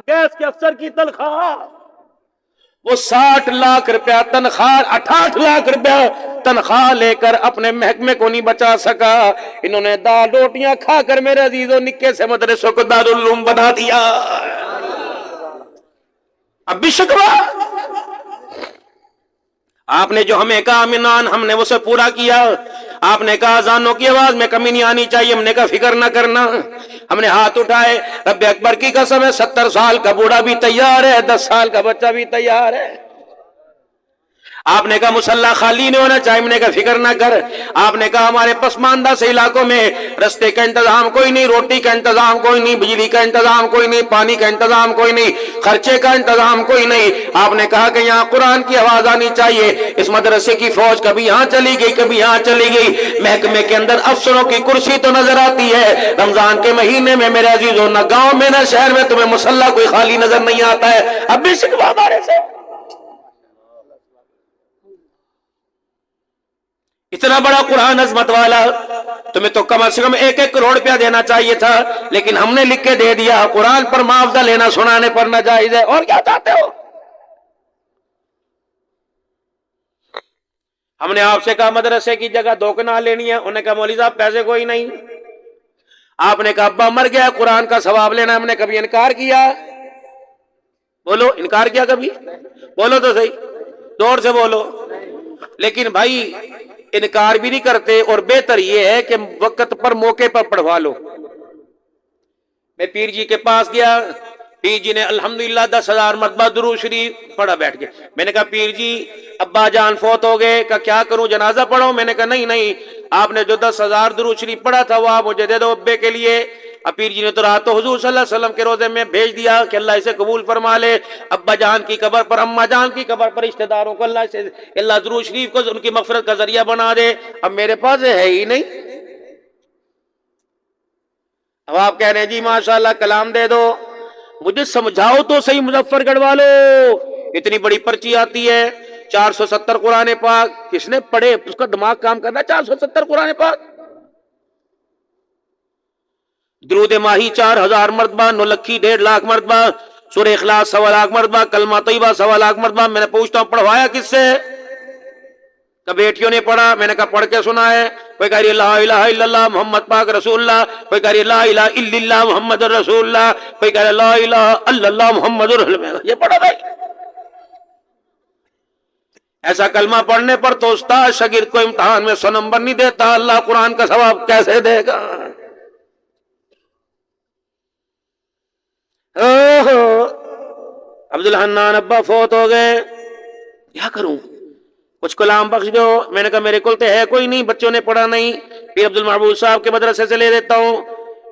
Gas के अफसर की तनख्वाह, वो 60 लाख रुपया तनख्वाह, 68 लाख रुपया तनख्वाह लेकर अपने महकमे को नहीं बचा सका। इन्होंने दाल रोटियां खाकर मेरे अजीजों निक्के से मदरसों को दारुल उलूम बना दिया। अब भी शिकवा, आपने जो हमें कहा मिनान, हमने उसे पूरा किया। आपने कहा अजानों की आवाज में कमी नहीं आनी चाहिए, हमने कहा फिक्र ना करना। हमने हाथ उठाए, रब्बे अकबर की कसम है 70 साल का बूढ़ा भी तैयार है, 10 साल का बच्चा भी तैयार है। आपने कहा मुसल्ला खाली नहीं होना चाहिए, हमने कहा फिक्र ना कर। आपने कहा हमारे पसमानदा से इलाकों में रस्ते का इंतजाम कोई नहीं, रोटी का इंतजाम कोई नहीं, बिजली का इंतजाम कोई नहीं, पानी का इंतजाम कोई नहीं, खर्चे का इंतजाम कोई नहीं। आपने कहा कि यहाँ कुरान की आवाज आनी चाहिए। इस मदरसे की फौज कभी यहाँ चली गई, कभी यहाँ चली गई। महकमे के अंदर अफसरों की कुर्सी तो नजर आती है। रमजान के महीने में मेरे अजीजों, न गांव में न शहर में तुम्हें मुसल्ला कोई खाली नजर नहीं आता है। अब भी शिकवा हमारे से। इतना बड़ा कुरान अजमत वाला, तुम्हें तो कम से कम 1-1 करोड़ रुपया देना चाहिए था, लेकिन हमने लिख के दे दिया कुरान पर मुआवजा लेना सुनाने पर नाजायज है। और क्या चाहते हो? हमने आपसे कहा मदरसे की जगह 2 कनाल लेनी है, उन्होंने कहा मौलवी साहब पैसे कोई नहीं। आपने कहा अब्बा मर गया, कुरान का सवाब लेना, हमने कभी इनकार किया? बोलो, इनकार किया कभी? बोलो तो सही, जोर से बोलो। लेकिन भाई इनकार भी नहीं करते, और बेहतर यह है कि वक्त पर मौके पर पढ़वा लो। मैं पीर जी के पास गया, पीर जी ने अल्हम्दुलिल्लाह 10,000 मरतबा दुरूद शरीफ पढ़ा बैठ के। मैंने कहा पीर जी अब्बा जान फौत हो गए, का क्या करूं, जनाजा पढ़ो? मैंने कहा नहीं नहीं, आपने जो 10,000 दुरूद शरीफ पढ़ा था वो आप मुझे दे दो अब्बे के लिए। पीर जी ने तो रात तो हुजूर सल्लल्लाहु अलैहि वसल्लम के रोजे में भेज दिया कि अल्लाह इसे कबूल फरमा ले। अब्बा जान की कब्र पर, अम्मा जान की कब्र पर रिश्तेदारों को अल्लाह दुरूद शरीफ को उनकी मगफिरत का जरिया बना दे। अब मेरे पास है ही नहीं। अब आप कह रहे हैं जी माशाल्लाह कलाम दे दो, मुझे समझाओ तो सही मुजफ्फरगढ़ वालों। इतनी बड़ी पर्ची आती है, 470 कुरान पाक, किसने पढ़े? उसका दिमाग काम करना। 470 कुरान पाक, दुरूद माही 4000 मरतबा, नौलखी 1.5 लाख मरतबा, सूरह इखलास 1.25 लाख मरतबा, कलमा तैयबा 1.25 लाख मरतबा। मैंने पूछता हूं पढ़वाया किससे? बेटियों ने पढ़ा। मैंने कहा पढ़ के सुना है। कोई कह रही ला इलाहा इल्लल्लाह मुहम्मद पाक रसूलुल्लाह, कोई कह रही ला इलाहा इल्लल्लाह मुहम्मद रसूलुल्लाह, कोई कह रही ला इलाहा इल्लल्लाह मुहम्मद रसूलुल्लाह। ये पढ़ो भाई। ऐसा कलमा पढ़ने पर तो उस्ताद शागिर्द को इम्तिहान में 100 नंबर नहीं देता, अल्लाह कुरान का सवाब कैसे देगा? अब्दुल हन्नान अब्बा फौत हो गए, क्या करूं? कुछ कलाम बख्श दो। मैंने कहा मेरे को तो है कोई नहीं, बच्चों ने पढ़ा नहीं। फिर अब्दुल महबूब साहब के मदरसे से ले देता हूँ।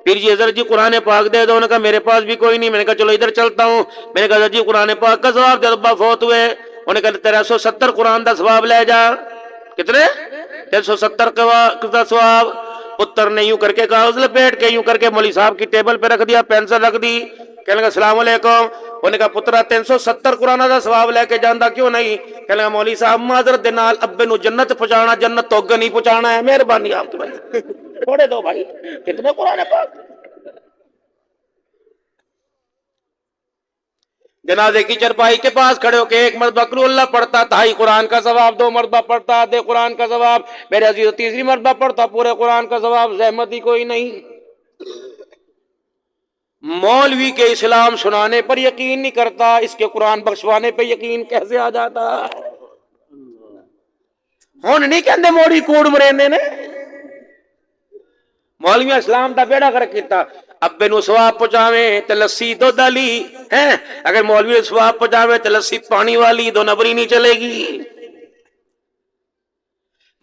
फिर जी अजहर जी कुरान पाक दे दो। उन्होंने कहा मेरे पास भी कोई नहीं। मैंने कहा चलो इधर चलता हूँ। मैंने कहा जी कुरान पाक का सवाब जब अब्बा फौत हुए, उन्होंने कहा 1370 कुरान का सवाब ले जा। कितने? 1370 का सवाब। पुत्र ने यूं करके कागज लपेट के यूं करके मौलवी साहब की टेबल पे रख दिया, पेंसिल रख दी। कहने लगा अस्सलाम वालेकुम। उन्होंने कहा पुत्रा 370 कुरान का सवाब लेके जाता क्यों नहीं? कहने लगा मौलवी साहब माजरत दे नाल अब्बे नु जन्नत पहुंचाना, जन्नत तो अगे नहीं पहुंचाना है, मेहरबानी आपकी भाई। थोड़े दो भाई, कितने कुरान पाक? जनाजे की चरपाई के पास खड़े होकर एक मरतबा कुल अल्लाह पढ़ता, 2.5 कुरान का सवाब, 2 मरतबा पढ़ता, आधे कुरान का सवाब। मेरे अजीज 3री मरतबा पढ़ता, पूरे कुरान का सवाब। जहमत ही कोई नहीं। मौलवी के इस्लाम सुनाने पर यकीन नहीं करता, इसके कुरान बख्शवाने पर यकीन कैसे आ जाता? हुण नहीं कहते मोड़ी कूड़ मरेंदे ने। मौलवी इस्लाम का बेड़ा कर किया। अब्बे नु सवाब पहुंचावे तो लस्सी दुध वाली है, अगर मौलवी सवाब पहुंचावे तो लस्सी पानी वाली, 2 नंबरी नहीं चलेगी।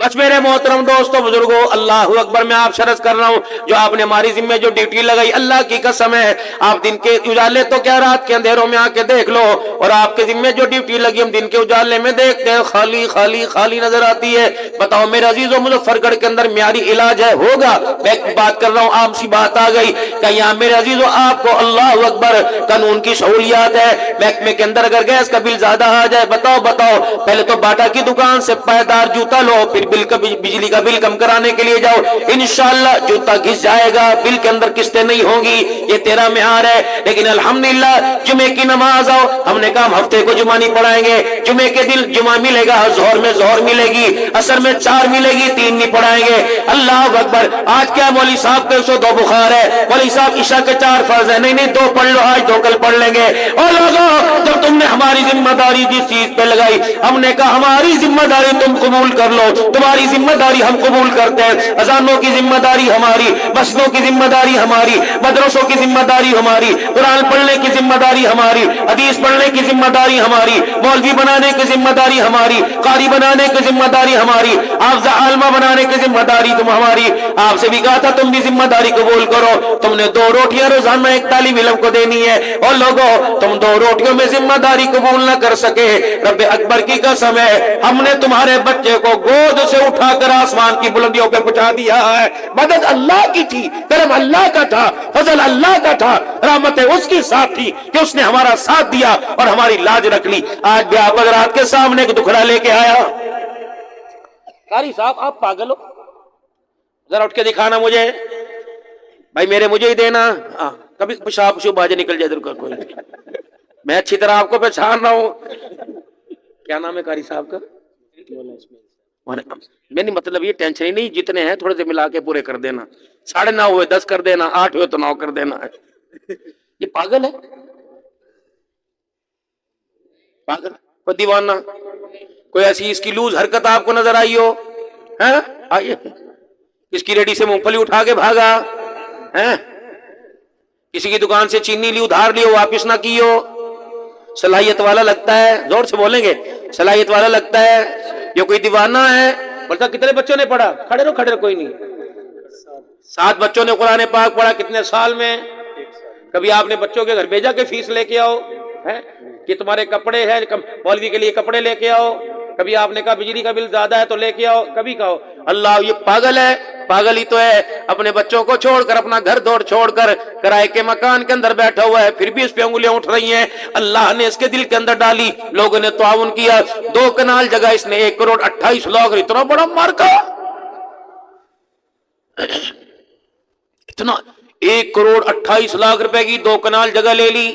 बस मेरे मोहतरम दोस्तों बुजुर्गों, अल्लाह अकबर, मैं आप शर्त कर रहा हूं, जो आपने हमारी जिम्मे जो ड्यूटी लगाई, अल्लाह की कसम है, आप दिन के उजाले तो क्या रात के अंधेरों में आके देख लो, और आपके जिम्मे जो ड्यूटी लगी हम दिन के उजाले में देखते हैं, खाली खाली खाली नजर आती है। बताओ मेरे अजीजों, मुजफ्फरगढ़ के अंदर म्यारी इलाज है? होगा? मैं बात कर रहा हूँ, आम सी बात आ गई क्या यहाँ मेरे अजीजों आपको अल्लाह अकबर कानून की सहूलियात है? महकमे के अंदर अगर गैस का बिल ज्यादा आ जाए, बताओ बताओ, पहले तो बाटा की दुकान से पायदार जूता लो, फिर بجلی کا بل کم کرانے کے لیے جاؤ، انشاءاللہ جوتا گھس جائے گا، بل کے اندر قسطیں نہیں ہوں گی، یہ تیرا معیار ہے۔ لیکن الحمدللہ جمعے کی نماز آؤ، ہم نے کہا ہم ہفتے کو جمعہ نہیں پڑھائیں گے، جمعے کے دن جمعہ ملے گا، ظہر میں ظہر ملے گی، عصر میں 4 ملے گی، 3 نہیں پڑھائیں گے۔ اللہ اکبر۔ آج کیا مولوی صاحب کے 102 بخار ہے، مولوی صاحب عشاء کے 4 فرض ہیں، نہیں 2 پڑھ لو، آج 2 کل پڑھ لیں گے۔ اور لوگوں جب تم نے ہماری ذمہ داری جس چیز پہ لگائی، ہم نے کہا ہماری ذمہ داری تم قبول کر لو، تمہاری ذمہ داری ہم قبول کرتے ہیں، اذانوں کی ذمہ داری ہماری، مسجدوں کی ذمہ داری ہماری، مدرسوں کی ذمہ داری ہماری، قرآن پڑھنے کی ذمہ داری ہماری، حدیث پڑھنے کی ذمہ داری ہماری، مولوی بنانے کی ذمہ داری ہماری، قاری بنانے کی ذمہ داری ہماری، حافظ عالمہ بنانے کی ذمہ داری تم ہماری۔ آپ سے بھی کہا تھا تم بھی ذمہ داری قبول کرو، تم نے 2 روٹیاں روزانہ ایک طالب علم کو دینی ہے، اور لوگوں تم 2 روٹیوں میں ذمہ داری قبول نہ کر سکے، رب اکبر کی قسم ہے ہم نے تمہارے بچے کو گود سے اٹھا کر آسمان کی بلندیوں پہ پہنچا دیا ہے۔ مدد اللہ کی تھی، کرم اللہ کا تھا، فضل اللہ کا تھا، رحمت اس کی ساتھ تھی کہ اس نے ہمارا ساتھ دیا اور ہماری لاج رکھ لی۔ آج بھی آپ اگر رات کے سامنے ایک دکھڑا لے کے آیا، قاری صاحب آپ پاگل ہو، ذرا اٹھ کے دکھانا مجھے، بھائی میرے مجھے ہی دینا، کبھی پیشاب باجے نکل جائے ادھر کا کوئی، میں اچھی طرح آپ کو پہچان رہا ہوں۔ کیا نام ہے قاری صاحب کا؟ میں نہیں، مطلب یہ ٹینشن ہی نہیں، جتنے ہیں تھوڑے سے ملا کے پورے کر دینا، 9:30 ہوئے 10 کر دینا، 8 ہوئے تو 9 کر دینا۔ یہ پاگل ہے، پاگل کوئی دیوانہ، کوئی ایسی اس کی لوز حرکت آپ کو نظر آئی ہو؟ آئیے، اس کی ریڈی سے مونگ پھلی اٹھا کے بھاگا، کسی کی دکان سے چینی لی، ادھار لی، واپس نہ کی ہو، صلاحیت والا لگتا ہے، زور سے بولیں گے، صلاحیت والا لگتا ہے، یہ کوئی دیوانہ ہے۔ بولتا کتنے بچوں نے پڑھا؟ کھڑے رہو کوئی نہیں، 7 بچوں نے قرآن پاک پڑھا، کتنے سال میں؟ کبھی آپ نے بچوں کے گھر بھیجا کہ فیس لے کے آؤ کہ تمہارے کپڑے ہیں، مولوی کے لیے کپڑے لے کے آؤ؟ کبھی آپ نے کہا بجلی کا بل زیادہ ہے تو لے کے آؤ؟ کبھی کہو اللہ یہ پاگل ہے، پاگل ہی تو ہے، اپنے بچوں کو چھوڑ کر، اپنا گھر دور چھوڑ کر کرائے کے مکان کے اندر بیٹھا ہوا ہے، پھر بھی اس پہ انگلیاں اٹھ رہی ہیں۔ اللہ نے اس کے دل کے اندر ڈالی، لوگوں نے تعاون کیا، 2 کنال جگہ اس نے 1,28,00,000، اتنا بڑا مارکا، اتنا 1,28,00,000 روپے کی 2 کنال جگہ لے لی،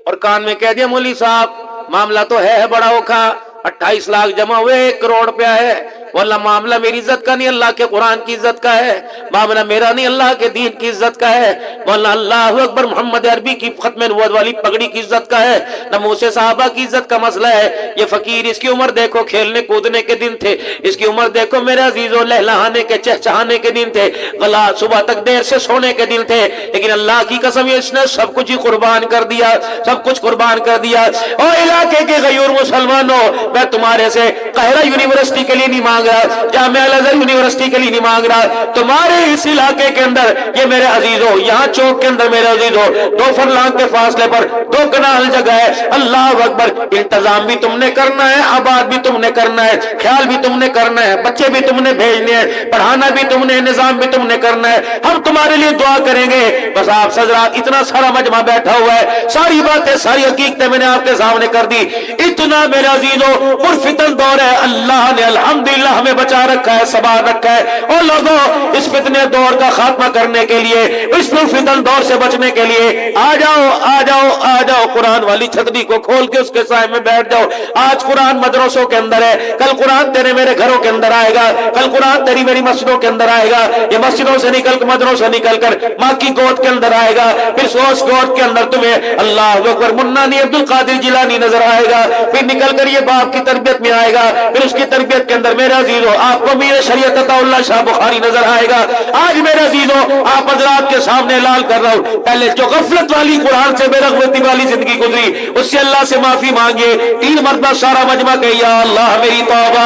اور کان میں کہہ دیا مولوی صاحب معاملہ تو ہے بڑا اوکھا، 28 لاکھ جمع ہوئے 1 کروڑ روپیہ ہے، واللہ معاملہ میری عزت کا نہیں، اللہ کے قرآن کی عزت کا ہے، معاملہ میرا نہیں، اللہ کے دین کی عزت کا ہے، واللہ اللہ اکبر محمد عربی کی ختم نبوت والی پگڑی کی عزت کا ہے، نموس صحابہ کی عزت کا مسئلہ ہے۔ یہ فقیر، اس کی عمر دیکھو کھیلنے کودنے کے دن تھے، اس کی عمر دیکھو میرے عزیزوں لہلانے کے چہچہانے کے دن تھے، غلا صبح تک دیر سے سونے کے دن تھے، لیکن اللہ کی قسم اس نے سب کچھ ہی قربان کر دیا، سب کچھ قربان کر دیا۔ او علاقے کے غیور مسلمانوں، میں تمہارے سے قاہرہ یونیورسٹی کے لیے نہیں مانگ رہا، جامعہ الازہر یونیورسٹی کے لیے نہیں مانگ رہا، تمہارے اس علاقے کے اندر یہ میرے عزیزوں، یہاں چوک کے اندر میرے عزیزوں 2 فرلانگ کے فاصلے پر 2 کنال جگہ ہے، اللہ اکبر، انتظام بھی تم نے کرنا ہے، آباد بھی تم نے کرنا ہے، خیال بھی تم نے کرنا ہے، بچے بھی تم نے بھیجنے ہیں، پڑھانا بھی تم نے، نظام بھی تم نے کرنا ہے، ہم تمہارے لیے دعا کریں گے۔ بس آپ حضرات اتنا سارا مجمع بیٹھا ہوا ہے، ساری باتیں ساری حقیقتیں میں نے آپ کے سامنے کر دی، اتنا میرے عزیزوں پرفتن دور ہے، اللہ نے الحمدللہ ہمیں بچا رکھا ہے، سنبھال رکھا ہے، اور لوگوں اس فتنے دور کا خاتمہ کرنے کے لیے، اس پرفتن دور سے بچنے کے لیے آ جاؤ آ جاؤ آ جاؤ، قرآن والی چھتری کو کھول کے اس کے سائے میں بیٹھ جاؤ۔ آج قرآن مدرسوں کے اندر ہے، کل قرآن تیرے میرے گھروں کے اندر آئے گا، کل قرآن تیری میری مسجدوں کے اندر آئے گا، یہ مسجدوں سے نکل کر مدرسوں سے نکل کر ماں کی گود کے اندر آئے گا، پھر سوس گود کے اندر تمہیں اللہ اکبر منانی عبد القادر جیلانی نظر آئے گا، پھر نکل کر یہ باپ کی تربیت میں آئے گا، پھر اس کی تربیت کے اندر میرے عزیزوں آپ کو میر شریعت عطا اللہ شاہ بخاری نظر آئے گا۔ آج میرے عزیزوں آپ حضرات کے سامنے اعلان کر رہا ہوں، پہلے جو غفلت والی قرآن سے بے رغبتی والی زندگی گزری اس سے اللہ سے معافی مانگے، 3 مرتبہ سارا مجمع کہ یا اللہ میری توبہ